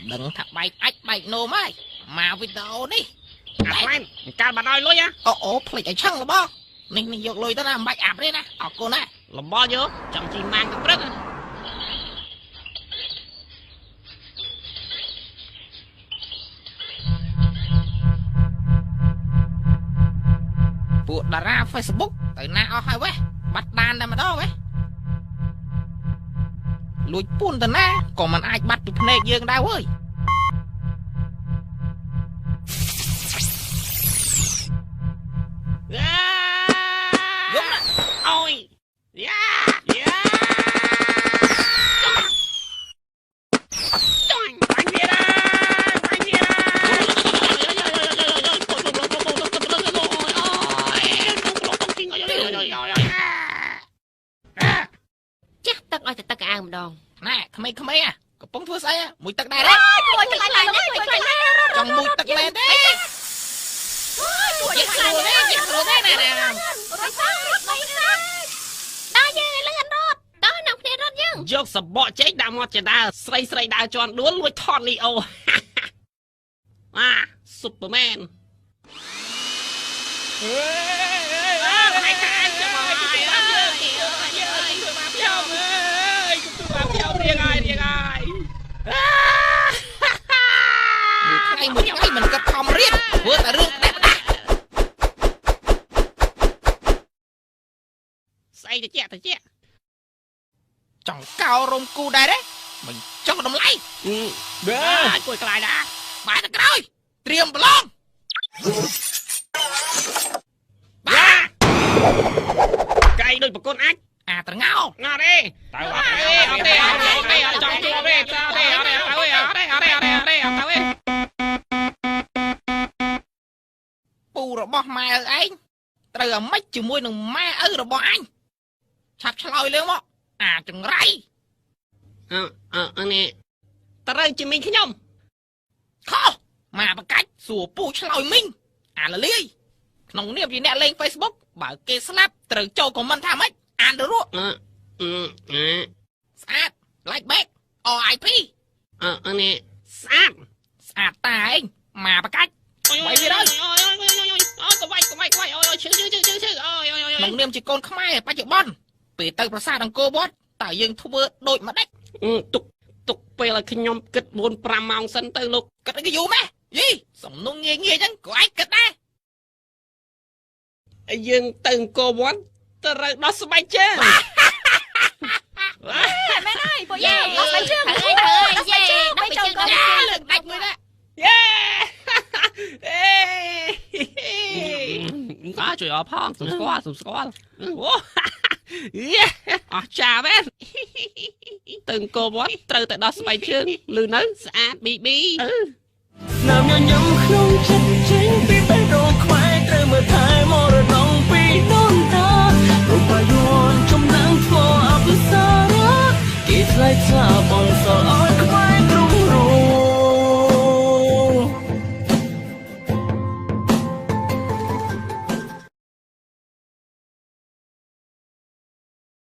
đừng thằng bay nô mai mà video đi anh ca bà nói lối á ồ play cái chăng là bao mình dọc lôi tới làm bay ạp đấy nè cô nè là bao nhiêu chẳng chỉ mang cái rất buộc đà ra Facebook tới nào hay vậy bắt đàn đây mà đó vậy lùi phun từ na còn mình ai bắt được này dương đau ơi ôi chắc tắc ơi tắc cái ăn một đòn nè không mấy à có bóng thua say mùi tắc đai đấy trong mùi tắc đai đấy giết rồi đấy nè đó như lấy anh rốt đó nọc thì rốt nhưng យកសបកចេកដាក់មកចដាស្រីស្រីដើរជន់ដួលលួចថតលីអូស៊ុបពឺមែនហើយខាងចាំមកហើយរៀងហើយមួយថ្ងៃមិនក៏ខំរៀនធ្វើតែរឿងតែម្ដងស្អីតិចចង់កោរំគូដែរទេមិនចង់តម្លៃគួយខ្លាយដែរ បាយទៅក្រោយត្រៀមប្រឡងកៃដូចប្រគុណអាចអាត្រងោណាទេតើអត់ទេចង់ជួបទេតើទេអត់ទេពូរបស់ម៉ែឪឯងត្រូវអាម៉េចជាមួយនឹងម៉ែឪរបស់អញឆាប់ឆ្លើយលើមកអាចង្រៃនេះត្រូវជាមីងខ្ញុំខុសមកបកាច់សួរពូឆ្លើយមីងអាលលាយក្នុងនាមជាអ្នកលេង Facebook បើគេស្លាប់ត្រូវចូល comment ថាម៉េចអានទៅរកស្អាត like back RIP នេះស្អាតតាឯងមកបកាច់បាយវាទៅកុំវាយអូឈឺក្នុងនាមជាកូនខ្មែរបច្ចុប្បន្នពេលទៅប្រាសាទអង្គរវត្តតើយើងធ្វើដូចម្ដេចទុកពេលឲ្យខ្ញុំគិត 4-5 ម៉ោងសិនទៅលោកគិតឲ្យយូរម៉េះយីសំណុងងាយអញ្ចឹងក៏ឯងគិតដែរយើងទៅអង្គរវត្តត្រូវដោះស្បែកជើងមែនហើយពួកយើងដោះស្បែកជើងដោះស្បែកជើងដើម្បីចូលកោលើកដាច់មួយណាជួយអបផងសុំស្គាល់អូអស់ចាមែនទៅអង្គរវត្តត្រូវតែដោះស្បែកជើងលឺនៅស្អាតប៊ីប៊ីណាមញញឹមក្នុងចិត្តចេញពីបេះដូងខ្មែរត្រូវមើលថែមរណងពីដូនតារូបបាយ័នចំណាំងធ្វើអបសារៈគេឆ្លៃឆ្លាបងសល់